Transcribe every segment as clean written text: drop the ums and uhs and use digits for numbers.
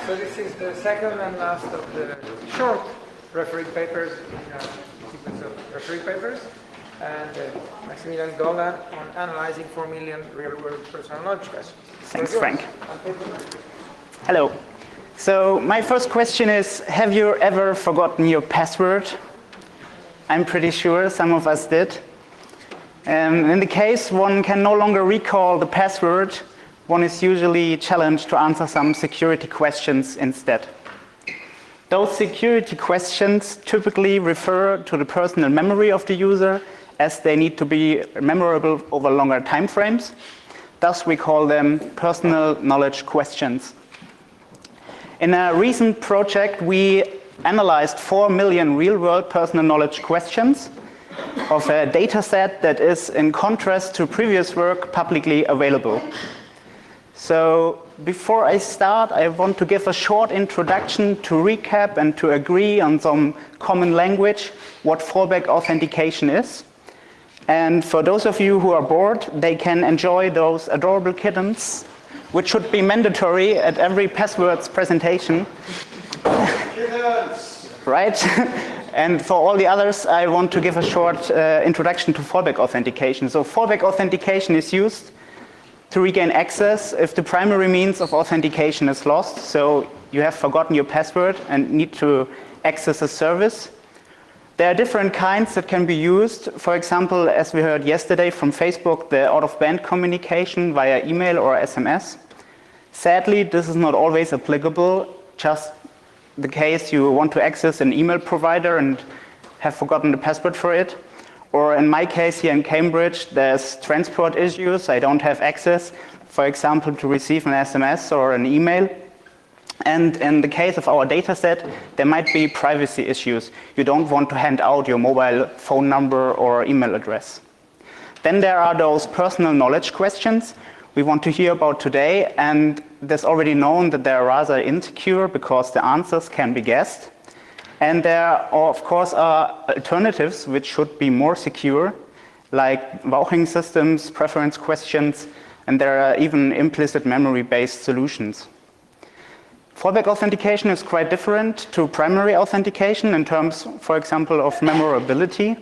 So this is the second and last of the short referee papers in a sequence of referee papers. And Maximilian Golla on analyzing 4 million real-world personal knowledge questions. Thanks, Frank. Hello. So my first question is, have you ever forgotten your password? I'm pretty sure some of us did. In the case one can no longer recall the password, one is usually challenged to answer some security questions instead. Those security questions typically refer to the personal memory of the user, as they need to be memorable over longer time frames. Thus we call them personal knowledge questions. In a recent project we analyzed 4 million real-world personal knowledge questions of a data set that is in contrast to previous work publicly available. So before I start, I want to give a short introduction to recap and to agree on some common language what fallback authentication is. And for those of you who are bored, they can enjoy those adorable kittens, which should be mandatory at every Passwords presentation. Right? And for all the others, I want to give a short introduction to fallback authentication. So fallback authentication is used to regain access if the primary means of authentication is lost. So you have forgotten your password and need to access a service. There are different kinds that can be used. For example, as we heard yesterday from Facebook, the out-of-band communication via email or SMS. Sadly, this is not always applicable. Just the case you want to access an email provider and have forgotten the password for it. Or in my case here in Cambridge, there's transport issues. I don't have access, for example, to receive an SMS or an email. And in the case of our data set, there might be privacy issues. You don't want to hand out your mobile phone number or email address. Then there are those personal knowledge questions we want to hear about today, and there's already known that they're rather insecure because the answers can be guessed. And there, of course, are alternatives which should be more secure, like vouching systems, preference questions, and there are even implicit memory-based solutions. Fallback authentication is quite different to primary authentication in terms, for example, of memorability.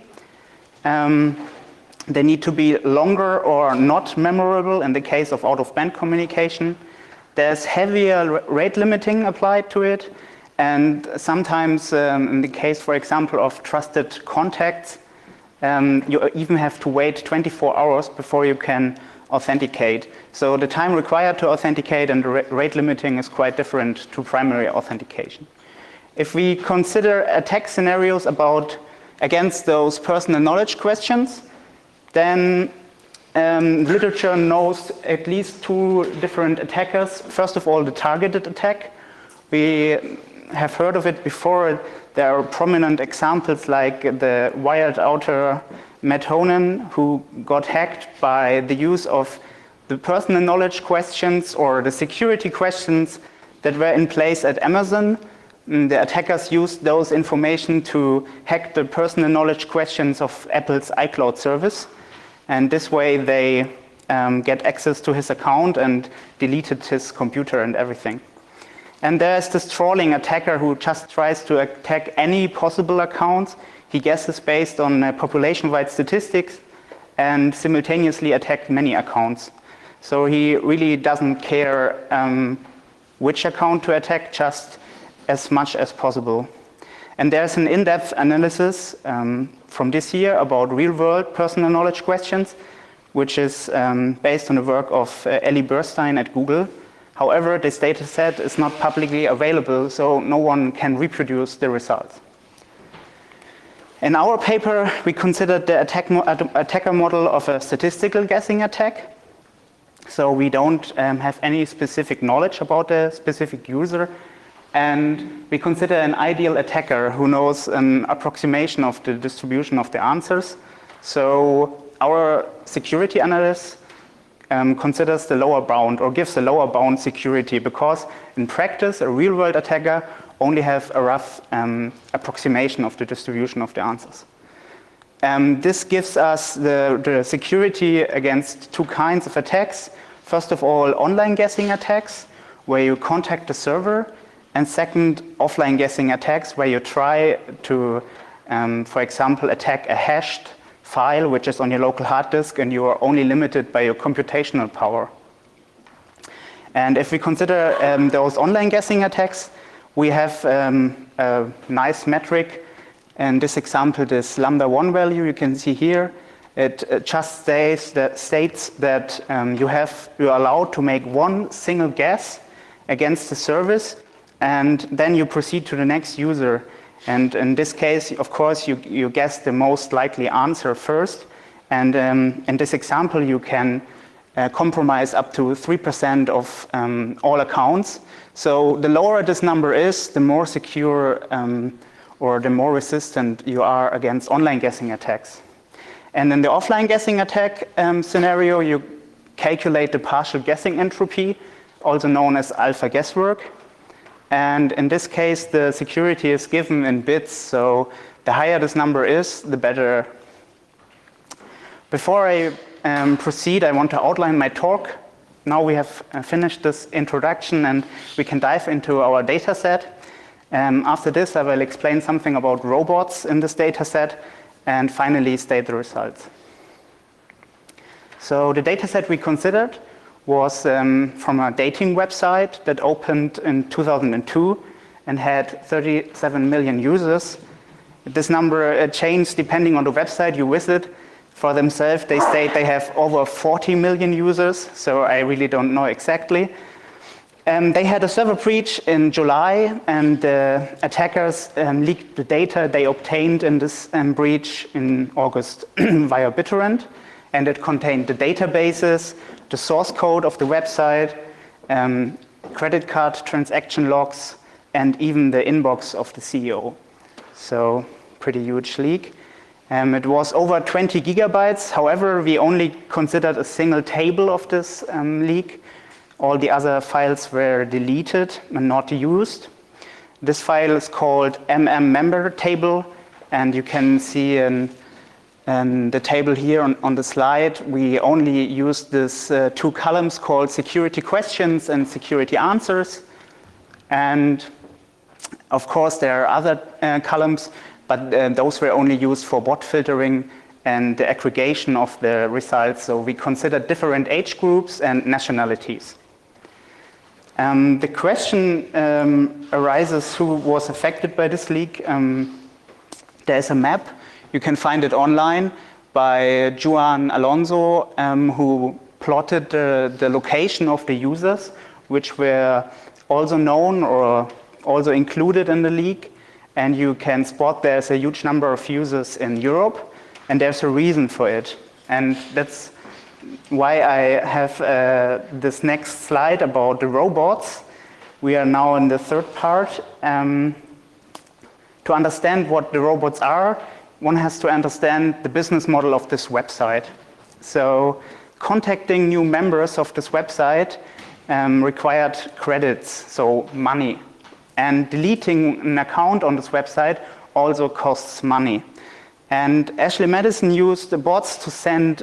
They need to be longer or not memorable in the case of out-of-band communication. There's heavier rate limiting applied to it. And sometimes in the case, for example, of trusted contacts, you even have to wait 24 hours before you can authenticate. So the time required to authenticate and the rate limiting is quite different to primary authentication. If we consider attack scenarios against those personal knowledge questions, then literature knows at least 2 different attackers. First of all, the targeted attack. We have heard of it before. There are prominent examples like the wired outer Matt Honan, who got hacked by the use of the personal knowledge questions or the security questions that were in place at Amazon. The attackers used those information to hack the personal knowledge questions of Apple's iCloud service. And this way they get access to his account and deleted his computer and everything. And there's this trolling attacker who just tries to attack any possible accounts. He guesses based on population-wide statistics and simultaneously attack many accounts. So he really doesn't care which account to attack, just as much as possible. And there's an in-depth analysis from this year about real-world personal knowledge questions, which is based on the work of Ellie Burstein at Google. However, this data set is not publicly available, so no one can reproduce the results. In our paper, we considered the attacker model of a statistical guessing attack. So we don't have any specific knowledge about the specific user. And we consider an ideal attacker who knows an approximation of the distribution of the answers. So our security analyst considers the lower bound or gives a lower bound security because in practice, a real-world attacker only have a rough approximation of the distribution of the answers. This gives us the security against 2 kinds of attacks. First of all, online guessing attacks, where you contact the server And second, offline guessing attacks, where you try to, for example, attack a hashed file which is on your local hard disk and you are only limited by your computational power. And if we consider those online guessing attacks, we have a nice metric. In this example, this lambda 1 value you can see here, it just states that you're allowed to make one single guess against the service, and then you proceed to the next user. And in this case, of course, you guess the most likely answer first. And in this example, you can compromise up to 3% of all accounts. So the lower this number is, the more secure or the more resistant you are against online guessing attacks. And in the offline guessing attack scenario, you calculate the partial guessing entropy, also known as alpha guesswork. And in this case, the security is given in bits, so the higher this number is, the better. Before I proceed, I want to outline my talk. Now we have finished this introduction and we can dive into our data set. After this, I will explain something about robots in this data set and finally state the results. So the data set we considered was from a dating website that opened in 2002 and had 37 million users. This number changed depending on the website you visit. For themselves, they state they have over 40 million users, so I really don't know exactly. They had a server breach in July, and the attackers leaked the data they obtained in this breach in August via BitTorrent, and it contained the databases, the source code of the website, credit card transaction logs, and even the inbox of the CEO. So pretty huge leak. It was over 20 gigabytes. However, we only considered a single table of this leak. All the other files were deleted and not used. This file is called member table, and you can see in the table here on the slide, we only used these two columns called security questions and security answers. And of course, there are other columns, but those were only used for bot filtering and the aggregation of the results. So we considered different age groups and nationalities. The question arises who was affected by this leak. There's a map. You can find it online by Juan Alonso, who plotted the location of the users, which were also known or also included in the leak. And you can spot there's a huge number of users in Europe, and there's a reason for it. And that's why I have this next slide about the robots. We are now in the third part. To understand what the robots are, one has to understand the business model of this website. So contacting new members of this website required credits, so money. And deleting an account on this website also costs money. And Ashley Madison used the bots to send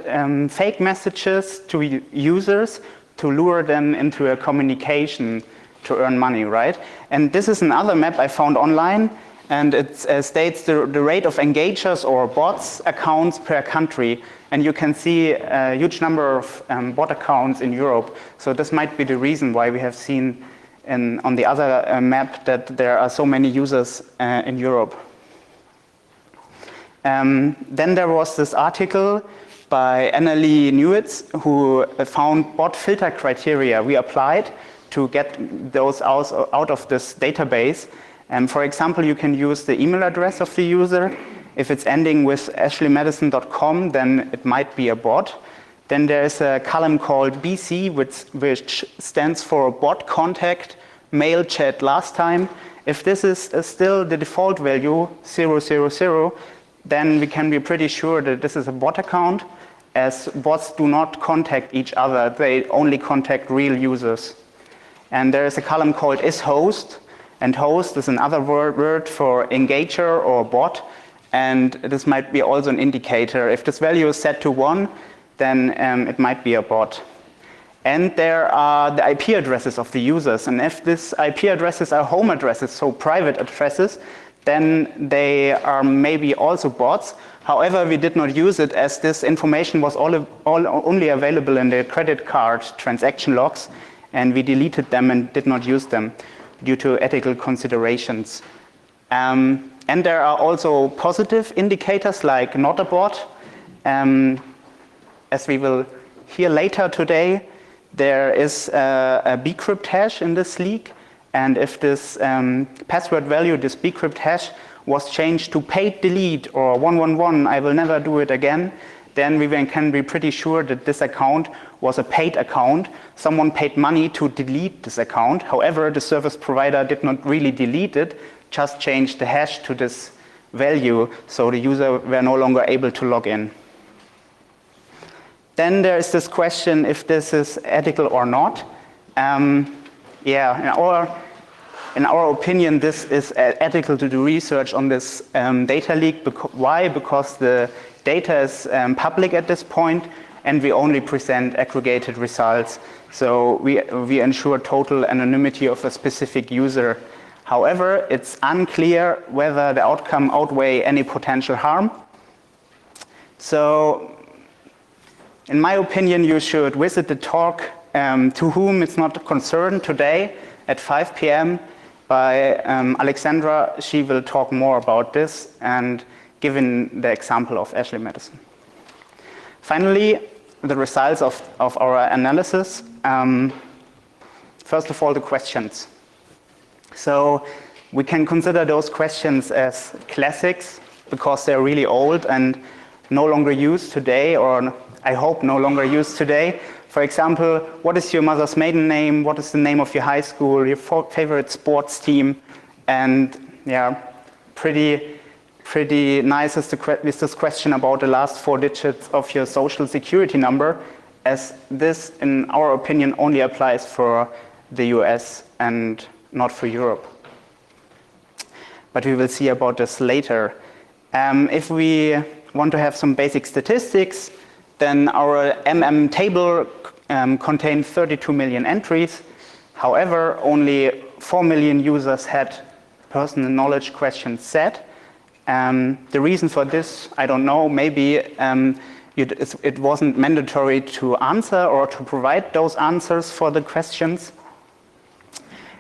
fake messages to users to lure them into a communication to earn money, right? And this is another map I found online, and it states the rate of engagers or bots accounts per country. And you can see a huge number of bot accounts in Europe. So this might be the reason why we have seen on the other map that there are so many users in Europe. Then there was this article by Annalie Newitz, who found bot filter criteria we applied to get those out of this database. For example, you can use the email address of the user. If it's ending with ashleymadison.com, then it might be a bot. Then there's a column called BC, which stands for bot contact, mail chat last time. If this is still the default value, 000, then we can be pretty sure that this is a bot account, as bots do not contact each other. They only contact real users. And there is a column called isHost, and host is another word for engager or bot. And this might be also an indicator. If this value is set to 1, then it might be a bot. And there are the IP addresses of the users. And if these IP addresses are home addresses, so private addresses, then they are maybe also bots. However, we did not use it as this information was only available in the credit card transaction logs, and we deleted them and did not use them due to ethical considerations. And there are also positive indicators like not a bot. As we will hear later today, there is a bcrypt hash in this leak, and if this password value, this bcrypt hash, was changed to paid delete or 111, I will never do it again, then we can be pretty sure that this account was a paid account. Someone paid money to delete this account. However, the service provider did not really delete it, just changed the hash to this value, so the user were no longer able to log in. Then there is this question if this is ethical or not. In our opinion, this is ethical to do research on this data leak. Why? Because the data is public at this point, and we only present aggregated results. So we ensure total anonymity of a specific user. However, it's unclear whether the outcome outweigh any potential harm. So, in my opinion, you should visit the talk to whom it's not concerned today at 5 p.m. by Alexandra. She will talk more about this and given the example of Ashley Madison. Finally, the results of our analysis. First of all, the questions. So we can consider those questions as classics because they're really old and no longer used today, or I hope no longer used today. For example, what is your mother's maiden name? What is the name of your high school? Your favorite sports team? And yeah, pretty nice is this question about the last 4 digits of your social security number, as this, in our opinion, only applies for the US and not for Europe. But we will see about this later. If we want to have some basic statistics, then our MM table contained 32 million entries. However, only 4 million users had personal knowledge questions set. The reason for this, I don't know, maybe it wasn't mandatory to answer or to provide those answers for the questions.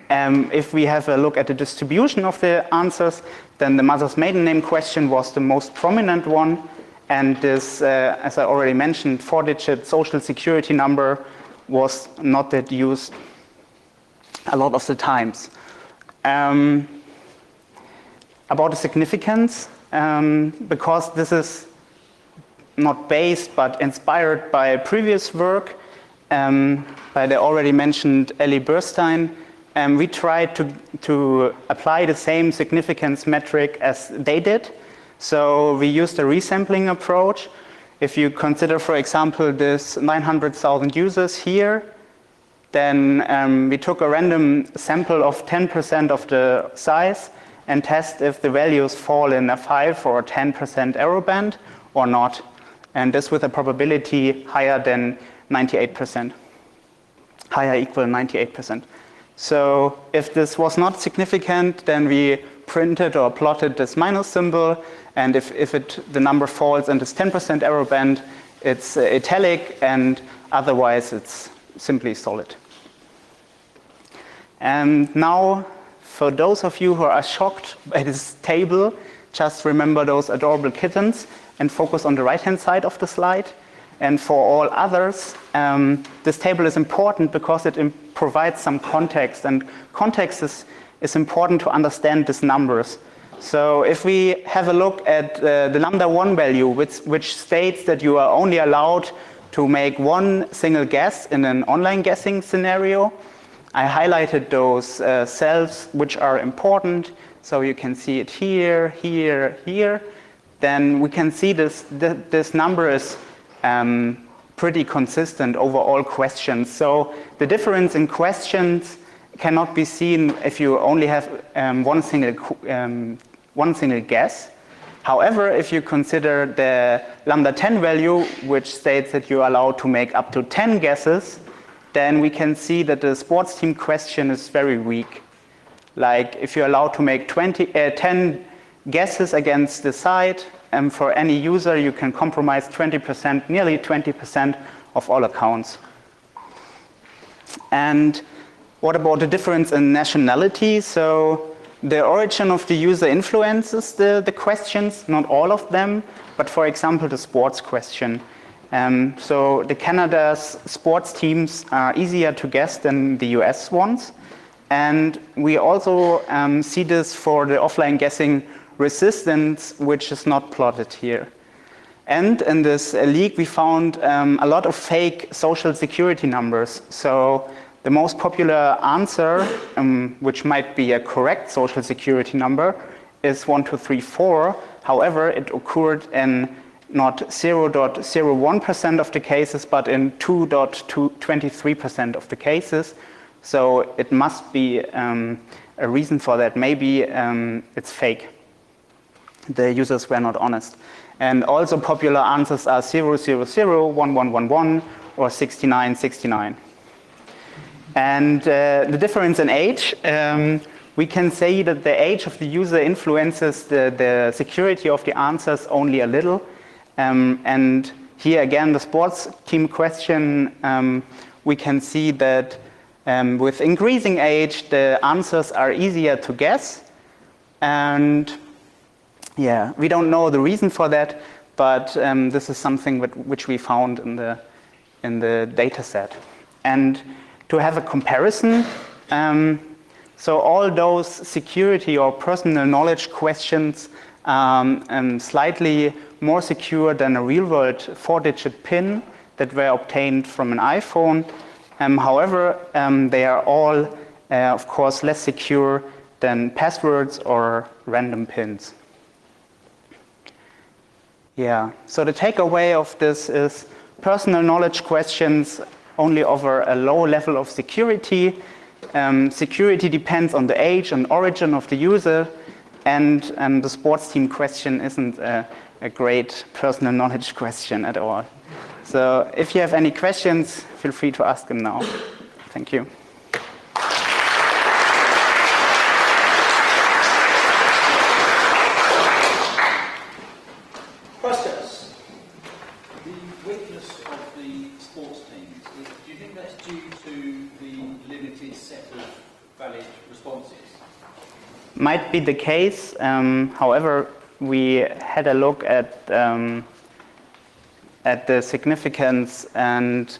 If we have a look at the distribution of the answers, then the mother's maiden name question was the most prominent one. And this, as I already mentioned, 4-digit social security number was not that used a lot of the times. About the significance, because this is not based but inspired by previous work by the already mentioned Ellie Burstein, we tried to apply the same significance metric as they did. So we used a resampling approach. If you consider, for example, this 900,000 users here, then we took a random sample of 10% of the size and test if the values fall in a 5 or 10% error band or not. And this with a probability higher than 98%, higher equal 98%. So if this was not significant, then we printed or plotted this minus symbol, and if the number falls in this 10% error band, it's italic, and otherwise it's simply solid. And now, for those of you who are shocked by this table, just remember those adorable kittens and focus on the right-hand side of the slide. And for all others, this table is important because it provides some context, and context is important to understand these numbers. So if we have a look at the lambda 1 value, which states that you are only allowed to make one single guess in an online guessing scenario, I highlighted those cells which are important. So you can see it here, here, here. Then we can see this number is pretty consistent over all questions. So the difference in questions cannot be seen if you only have one single guess. However, if you consider the lambda 10 value, which states that you're allowed to make up to 10 guesses then we can see that the sports team question is very weak. Like if you're allowed to make 10 guesses against the site, and for any user you can compromise 20%, nearly 20% of all accounts. And what about the difference in nationality? So the origin of the user influences the questions, not all of them, but for example the sports question. So the Canada's sports teams are easier to guess than the US ones. And we also see this for the offline guessing resistance, which is not plotted here. And in this leak we found a lot of fake social security numbers. So the most popular answer, which might be a correct social security number, is 1234. However, it occurred in not 0.01% of the cases, but in 2.23% of the cases. So it must be a reason for that. Maybe it's fake. The users were not honest. And also popular answers are 000, 1111, or 6969. And the difference in age, we can say that the age of the user influences the security of the answers only a little. And here again, the sports team question, we can see that with increasing age, the answers are easier to guess. And yeah, we don't know the reason for that, but this is something which we found in the data set. And to have a comparison, so all those security or personal knowledge questions slightly more secure than a real-world 4-digit PIN that were obtained from an iPhone. However, they are all, of course, less secure than passwords or random PINs. Yeah, so the takeaway of this is personal knowledge questions only offer a low level of security. Security depends on the age and origin of the user, and the sports team question isn't a great personal knowledge question at all. So if you have any questions, feel free to ask them now. Thank you. Questions? The weakness of the sports teams, do you think that's due to the limited set of valid responses? Might be the case. However, we had a look at the significance, and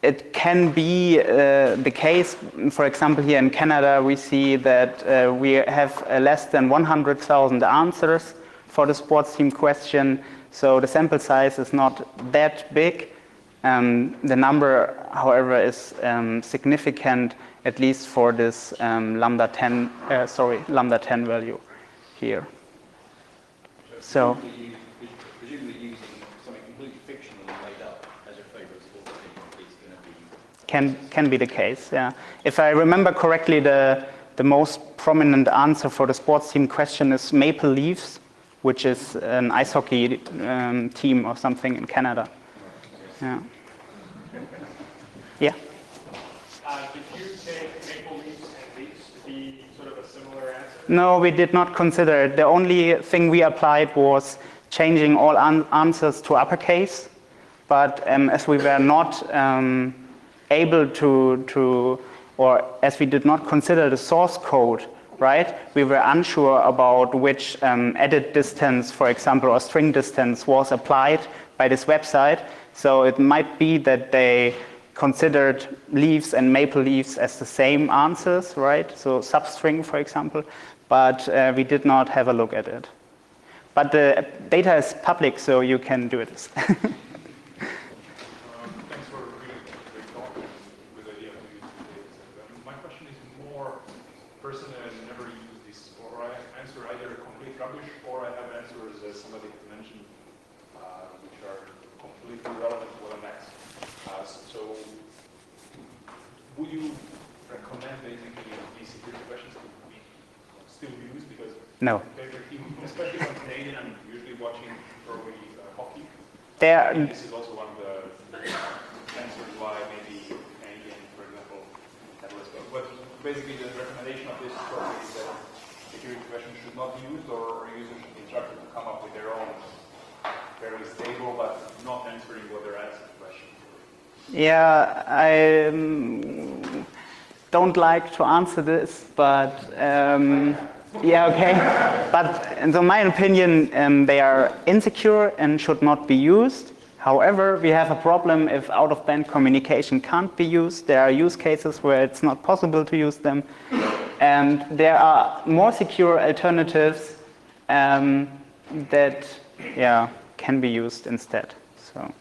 it can be the case. For example, here in Canada, we see that we have less than 100,000 answers for the sports team question, so the sample size is not that big. The number, however, is significant, at least for this lambda 10 value here. So presumably using something completely fictional and made up as your favourite sports team is going to be... can be the case, yeah. If I remember correctly, the most prominent answer for the sports team question is Maple Leafs, which is an ice hockey team or something in Canada. Yeah. Yeah. Did you take Maple Leafs and Leafs to be sort of a similar answer? No, we did not consider it. The only thing we applied was changing all answers to uppercase. But as we were not able to, or as we did not consider the source code, right? We were unsure about which edit distance, for example, or string distance was applied by this website. So it might be that they considered Leafs and Maple Leafs as the same answers, right? So substring, for example, but we did not have a look at it. But the data is public, so you can do it. Thanks for a really great talk and good idea to use the data set. My question is more personally, I never use this, or I answer either complete rubbish or I have answers, as somebody mentioned, which are completely relevant to what I'm asked. So would you recommend basically these security questions to be still used? Because No. especially when Canadian, I'm usually watching probably hockey. There, I think this is also one of the answers why maybe basically the recommendation of this story is that security questions should not be used, or users should be instructed to come up with their own fairly stable but not answering what they're asking questions. Yeah, I don't like to answer this, but yeah, okay. But in my opinion, they are insecure and should not be used. However, we have a problem if out-of-band communication can't be used. There are use cases where it's not possible to use them. And there are more secure alternatives that can be used instead. So.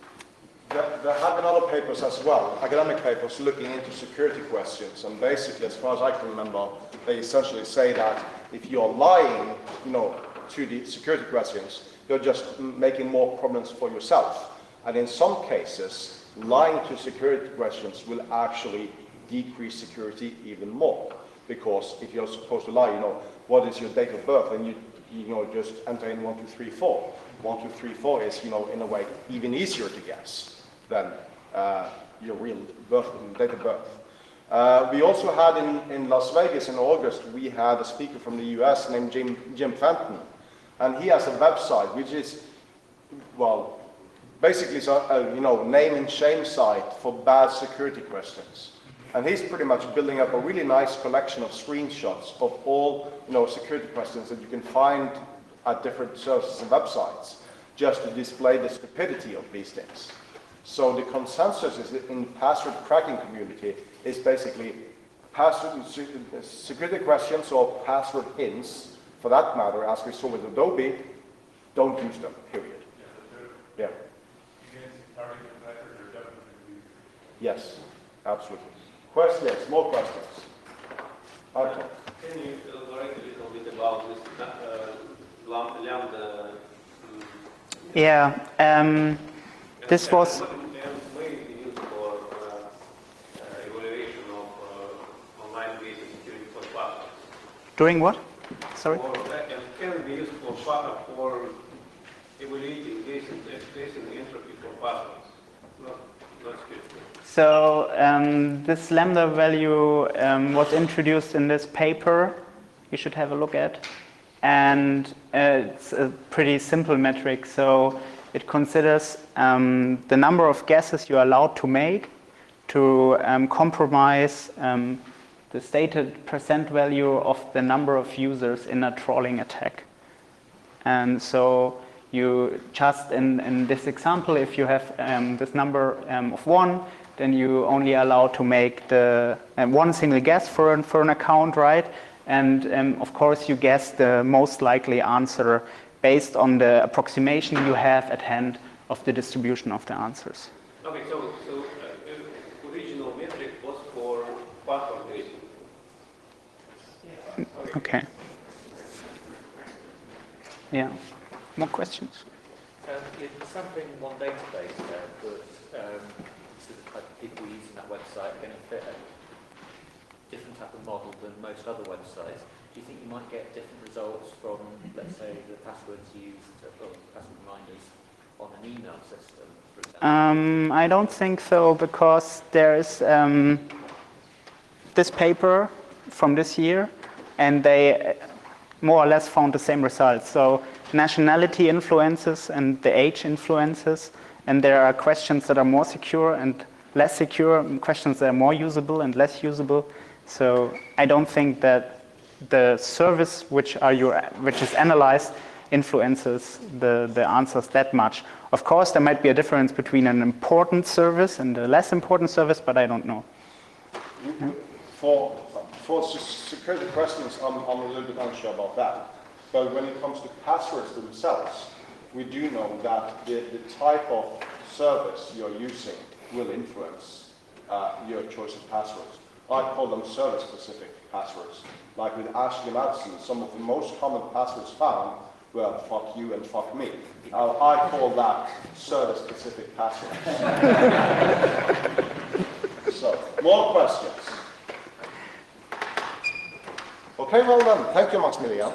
There have been other papers as well, academic papers looking into security questions, and basically, as far as I can remember, they essentially say that if you're lying, to the security questions, you're just making more problems for yourself. And in some cases, lying to security questions will actually decrease security even more, because if you're supposed to lie, what is your date of birth, and you just enter in 1, 2, 3, 4. 1, 2, 3, 4 is, in a way, even easier to guess than your real date of birth. We also had in Las Vegas in August, we had a speaker from the US named Jim Fenton, and he has a website which is, well, basically a name and shame site for bad security questions. And he's pretty much building up a really nice collection of screenshots of all security questions that you can find at different services and websites, just to display the stupidity of these things. So the consensus is in the password cracking community is basically security questions or password hints, for that matter, as we saw with Adobe, don't use them, period. Yeah. Yes, absolutely. Questions, more questions? Okay. Can you elaborate a little bit about this Lambda? Yeah, this was... May be used for evaluation of online-based security for passwords. Doing what? Sorry? Or can be used for evaluating basic entropy for passwords. Not security. So this lambda value was introduced in this paper you should have a look at. And it's a pretty simple metric. So it considers the number of guesses you're allowed to make to compromise the stated percent value of the number of users in a trolling attack. And so you just, in this example, if you have this number of 1, then you only allow to make the one single guess for an account, right? And of course, you guess the most likely answer based on the approximation you have at hand of the distribution of the answers. Okay, so original metric was for password guessing. Okay. Yeah. More questions? In something one database that the type of people using that website are going to fit a different type of model than most other websites. Do you think you might get different results from, let's say, the passwords used, or password reminders on an email system, for example? I don't think so, because there is this paper from this year, and they more or less found the same results. So nationality influences and the age influences, and there are questions that are more secure and less secure, and questions that are more usable and less usable. So I don't think that the service which is analyzed influences the answers that much. Of course, there might be a difference between an important service and a less important service, but I don't know. Yeah. For security questions, I'm a little bit unsure about that. But when it comes to passwords themselves, we do know that the type of service you're using will influence your choice of passwords. I call them service-specific passwords. Like with Ashley Madison, some of the most common passwords found were fuck you and fuck me. I call that service-specific passwords. So, more questions? Okay, well done. Thank you, Maximilian.